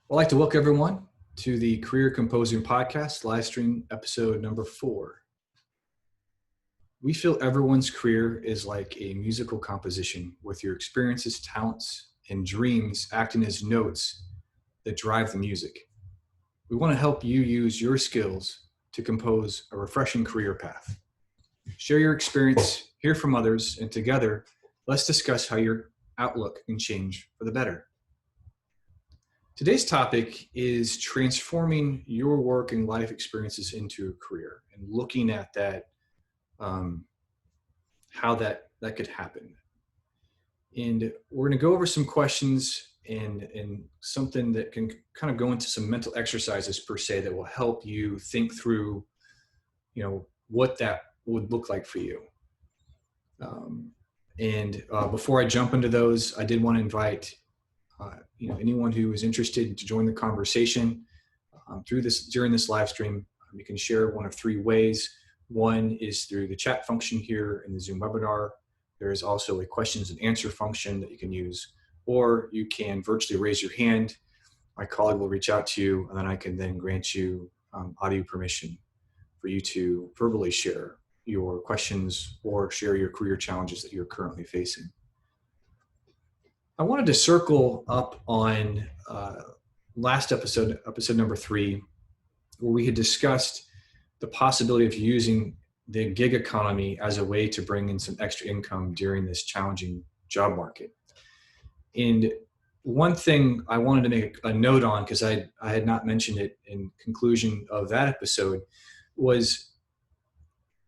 I'd like to welcome everyone to the Career Composing Podcast, live stream episode number 4. We feel everyone's career is like a musical composition with your experiences, talents, and dreams acting as notes that drive the music. We want to help you use your skills to compose a refreshing career path. Share your experience, hear from others, and together, let's discuss how your outlook can change for the better. Today's topic is transforming your work and life experiences into a career and looking at that, how that could happen. And we're going to go over some questions and something that can kind of go into some mental exercises per se that will help you think through, what that would look like for you. Before I jump into those, I did want to invite anyone who is interested to join the conversation during this live stream. You can share one of 3 ways. One is through the chat function here in the Zoom webinar. There is also a questions and answer function that you can use, or you can virtually raise your hand. My colleague will reach out to you, and then I can then grant you audio permission for you to verbally share your questions or share your career challenges that you're currently facing. I wanted to circle up on last episode number 3, where we had discussed the possibility of using the gig economy as a way to bring in some extra income during this challenging job market. And one thing I wanted to make a note on, because I had not mentioned it in conclusion of that episode, was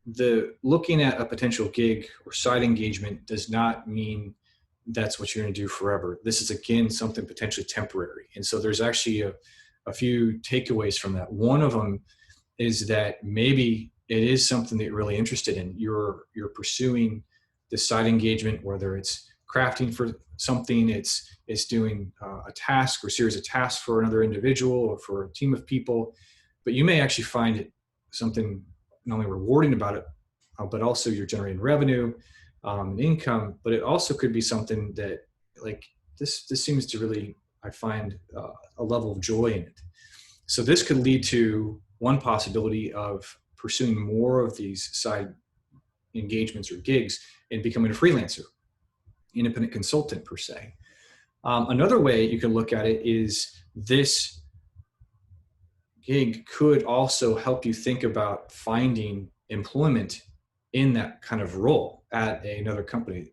the looking at a potential gig or side engagement does not mean that's what you're going to do forever. This is, again, something potentially temporary. And so there's actually a few takeaways from that. One of them is that maybe it is something that you're really interested in. You're pursuing this side engagement, whether it's crafting for something, it's doing a task or series of tasks for another individual or for a team of people. But you may actually find it something not only rewarding about it, but also you're generating revenue, income. But it also could be something that, like, this seems to really, I find a level of joy in it. So this could lead to one possibility of pursuing more of these side engagements or gigs and becoming a freelancer, independent consultant per se. Another way you can look at it is this gig could also help you think about finding employment in that kind of role at another company. It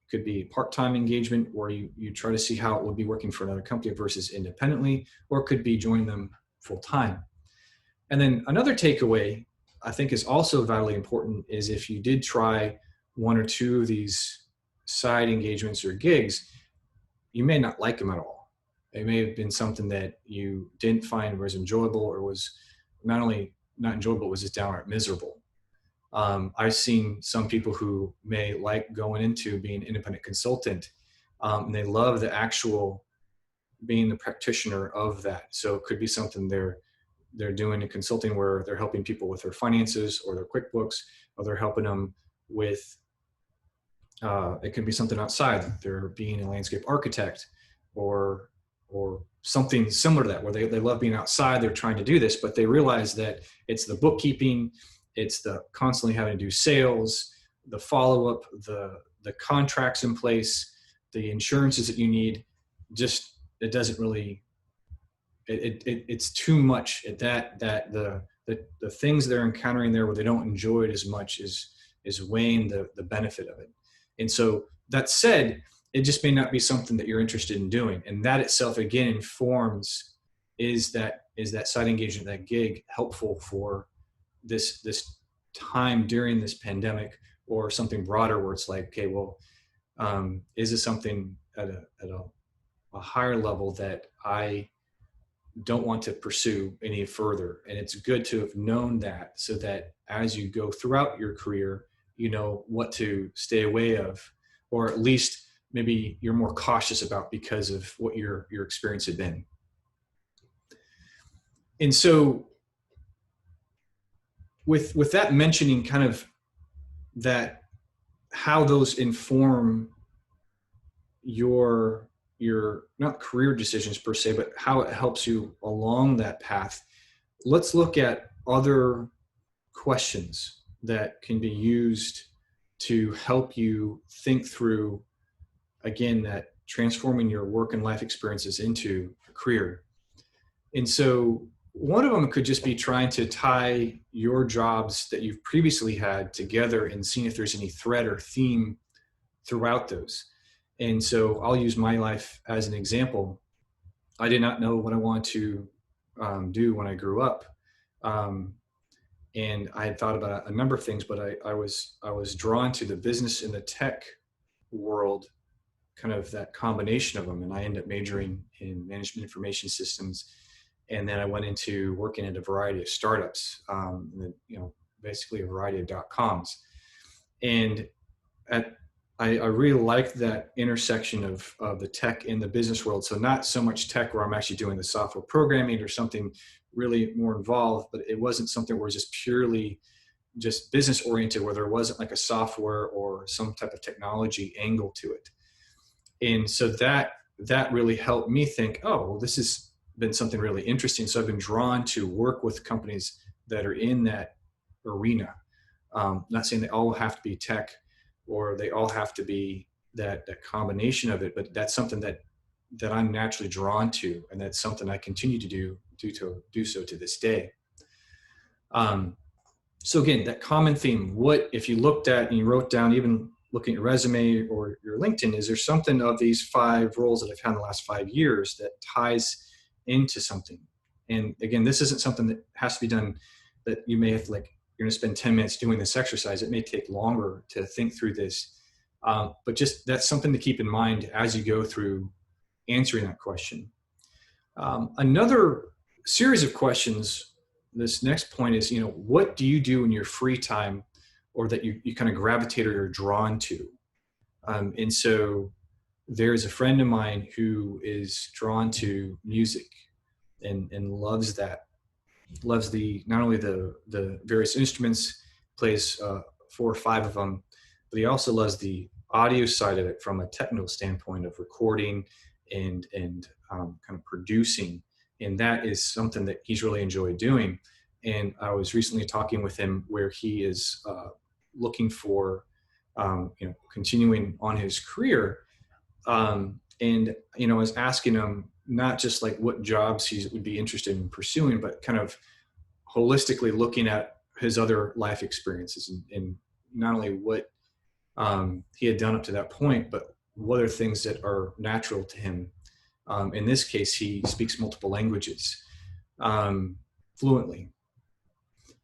could be part-time engagement where you try to see how it would be working for another company versus independently, or it could be joining them full-time. And then another takeaway I think is also vitally important is if you did try 1 or 2 of these side engagements or gigs, you may not like them at all. It may have been something that you didn't find was enjoyable, or was not only not enjoyable, it was just downright miserable. I've seen some people who may like going into being an independent consultant, and they love the actual being the practitioner of that. So it could be something they're doing in consulting where they're helping people with their finances or their QuickBooks, or they're helping them with, it can be something outside. They're being a landscape architect or something similar to that, where they love being outside. They're trying to do this, but they realize that it's the bookkeeping, it's the constantly having to do sales, the follow-up, the contracts in place, the insurances that you need. Just, it doesn't really, it's too much at that the things they're encountering there where they don't enjoy it as much is weighing the benefit of it. And so that said, it just may not be something that you're interested in doing. And that itself, again, informs, is that side engagement, that gig, helpful for this time during this pandemic, or something broader where it's like, okay, well, is this something at a higher level that I don't want to pursue any further? And it's good to have known that, so that as you go throughout your career, you know what to stay away of, or at least maybe you're more cautious about because of what your experience had been. And so with that mentioning kind of that, how those inform your your not career decisions per se, but how it helps you along that path, let's look at other questions that can be used to help you think through, again, that transforming your work and life experiences into a career. And so one of them could just be trying to tie your jobs that you've previously had together and seeing if there's any thread or theme throughout those. And so I'll use my life as an example. I did not know what I wanted to do when I grew up. Um, and I had thought about a number of things, but I was drawn to the business and the tech world, kind of that combination of them. And I ended up majoring in management information systems. And then I went into working at a variety of startups, basically a variety of .coms. And I really like that intersection of the tech and the business world. So not so much tech where I'm actually doing the software programming or something really more involved, but it wasn't something where it was just purely just business oriented, where there wasn't like a software or some type of technology angle to it. And so that really helped me think, oh, well, this has been something really interesting. So I've been drawn to work with companies that are in that arena. Not saying they all have to be tech or they all have to be that combination of it, but that's something that I'm naturally drawn to, and that's something I continue to do so to this day. So again, that common theme, what if you looked at and you wrote down, even looking at your resume or your LinkedIn, is there something of these 5 roles that I've had in the last 5 years that ties into something? And again, this isn't something that has to be done, that you may have to, like, you're going to spend 10 minutes doing this exercise. It may take longer to think through this. But just that's something to keep in mind as you go through answering that question. Another series of questions, this next point is, what do you do in your free time, or that you kind of gravitate or you're drawn to? And so there's a friend of mine who is drawn to music and loves that. Loves not only the various instruments, plays 4 or 5 of them, but he also loves the audio side of it from a technical standpoint of recording and kind of producing. And that is something that he's really enjoyed doing. And I was recently talking with him where he is looking for continuing on his career. And I was asking him not just like what jobs he would be interested in pursuing, but kind of holistically looking at his other life experiences and not only what he had done up to that point, but what are things that are natural to him. In this case, he speaks multiple languages fluently.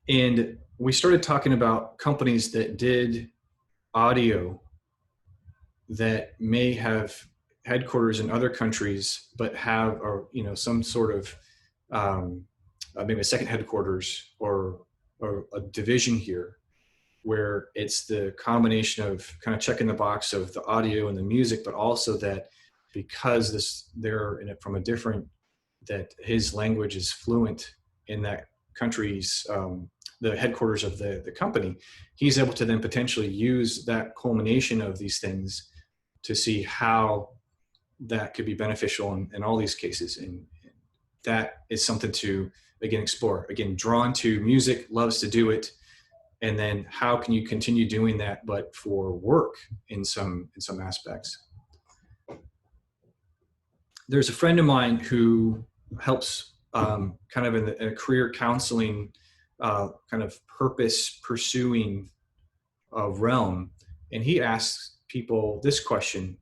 And we started talking about companies that did audio that may have headquarters in other countries, but have, or some sort of maybe a second headquarters or a division here, where it's the combination of kind of checking the box of the audio and the music, but also that because they're in it from a different, that his language is fluent in that country's the headquarters of the company, he's able to then potentially use that culmination of these things to see how that could be beneficial in all these cases. And that is something to, again, explore. Again, drawn to music, loves to do it. And then how can you continue doing that, but for work in some aspects? There's a friend of mine who helps kind of in a career counseling kind of purpose pursuing realm. And he asks people this question: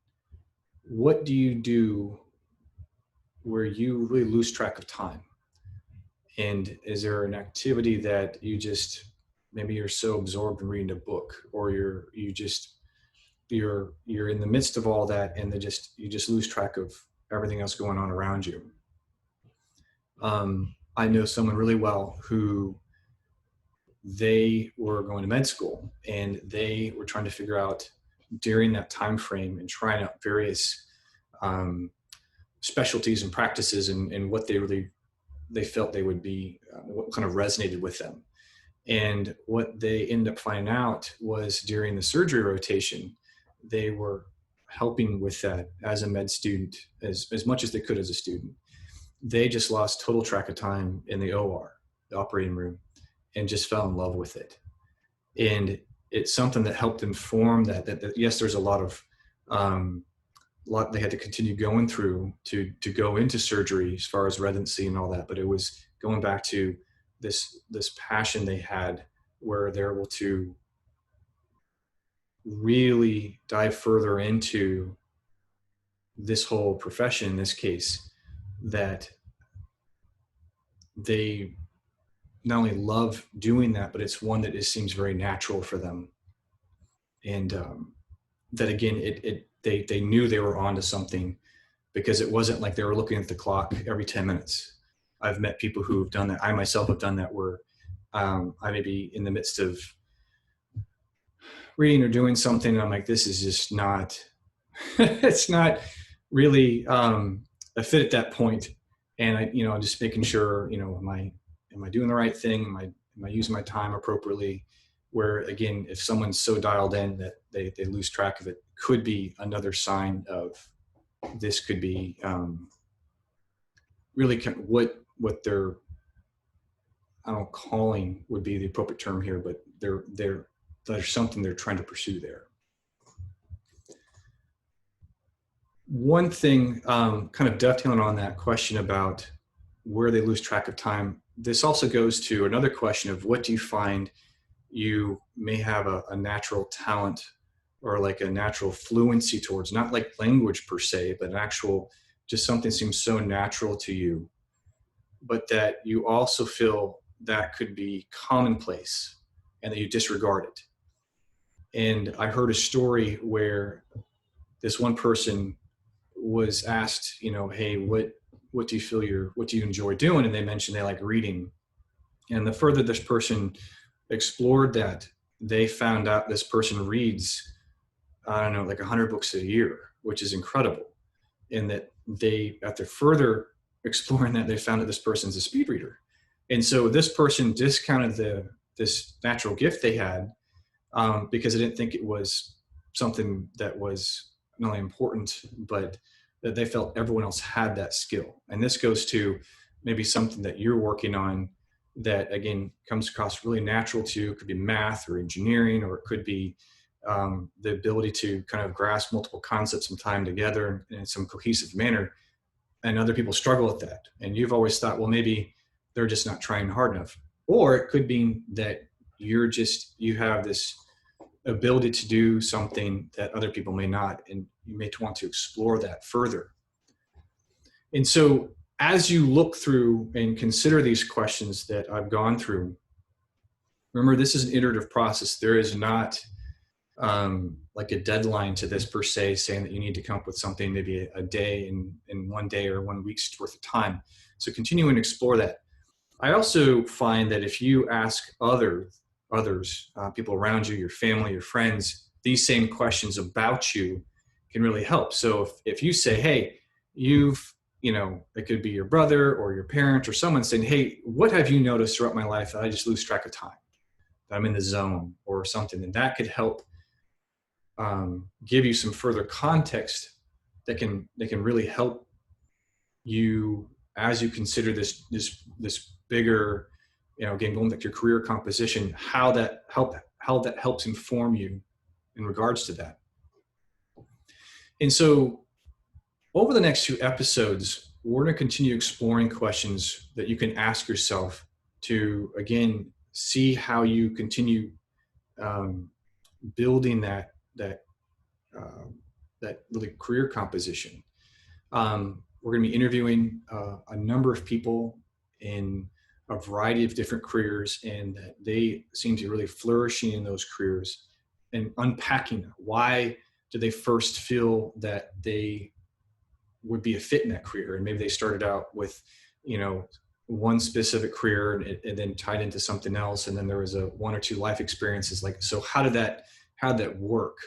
what do you do where you really lose track of time? And is there an activity that you just, maybe you're so absorbed in reading a book, or you're in the midst of all that, and you just lose track of everything else going on around you? I know someone really well who, they were going to med school, and they were trying to figure out during that time frame and trying out various specialties and practices and what they felt they would be, what kind of resonated with them. And what they ended up finding out was during the surgery rotation, they were helping with that as a med student as much as they could as a student. They just lost total track of time in the OR, the operating room, and just fell in love with it. And it's something that helped inform that yes, there's a lot they had to continue going through to go into surgery as far as residency and all that, but it was going back to this passion they had where they're able to really dive further into this whole profession, in this case, that they not only love doing that, but it's one that it seems very natural for them. And that again, they knew they were onto something, because it wasn't like they were looking at the clock every 10 minutes. I've met people who've done that. I myself have done that, where I may be in the midst of reading or doing something, and I'm like, this is just not, it's not really a fit at that point. And I'm just making sure, am I doing the right thing? Am I using my time appropriately? Where again, if someone's so dialed in that they lose track of it, could be another sign of this could be really kind of what they're, I don't know, calling would be the appropriate term here, but there's something they're trying to pursue there. One thing, kind of dovetailing on that question about where they lose track of time, this also goes to another question of what do you find you may have a natural talent or like a natural fluency towards, not like language per se, but an actual, just something seems so natural to you, but that you also feel that could be commonplace and that you disregard it. And I heard a story where this one person was asked, hey, what do you feel what do you enjoy doing? And they mentioned they like reading. And the further this person explored that, they found out this person reads, I don't know, like 100 books a year, which is incredible. And that they, after further exploring that, they found that this person's a speed reader. And so this person discounted this natural gift they had because they didn't think it was something that was not only important, but that they felt everyone else had that skill. And this goes to maybe something that you're working on that, again, comes across really natural to you. It could be math or engineering, or it could be the ability to kind of grasp multiple concepts and tie them together in some cohesive manner. And other people struggle with that. And you've always thought, well, maybe they're just not trying hard enough. Or it could be that you have this ability to do something that other people may not, and you may want to explore that further. And so as you look through and consider these questions that I've gone through, remember, this is an iterative process. There is not like a deadline to this per se, saying that you need to come up with something maybe a day in 1 day or 1 week's worth of time. So continue and explore that. I also find that if you ask others, people around you, your family, your friends, these same questions about you can really help. So if you say, hey, it could be your brother or your parent or someone saying, hey, what have you noticed throughout my life that I just lose track of time, that I'm in the zone or something, and that could help give you some further context that can really help you as you consider this bigger, again, going back to your career composition, how that helps inform you in regards to that. And so over the next few episodes, we're going to continue exploring questions that you can ask yourself to, again, see how you continue building that really career composition. We're going to be interviewing a number of people in a variety of different careers, and that they seem to be really flourishing in those careers, and unpacking why did they first feel that they would be a fit in that career. And maybe they started out with, one specific career and then tied into something else. And then there was one or two life experiences. Like, so how did that work?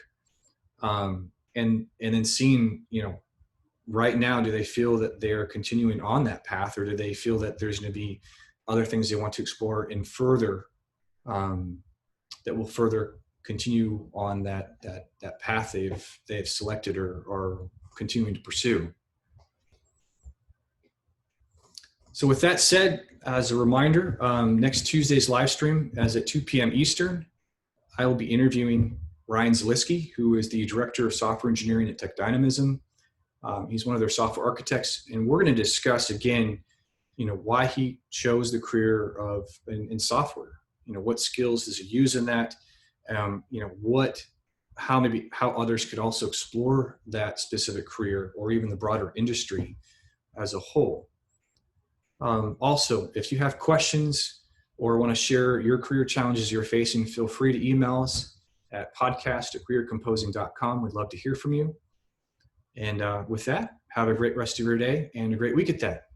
And then seeing, right now, do they feel that they're continuing on that path, or do they feel that there's going to be other things they want to explore and further, that will further continue on that path they've selected or continuing to pursue. So with that said, as a reminder, next Tuesday's live stream is at 2 p.m. Eastern. I will be interviewing Ryan Zeliski, who is the Director of Software Engineering at Tech Dynamism. He's one of their software architects, and we're going to discuss again, why he chose the career in software. What skills does he use in that? How others could also explore that specific career or even the broader industry as a whole. Also, if you have questions or want to share your career challenges you're facing, feel free to email us at podcast@careercomposing.com. We'd love to hear from you. And with that, have a great rest of your day and a great week at that.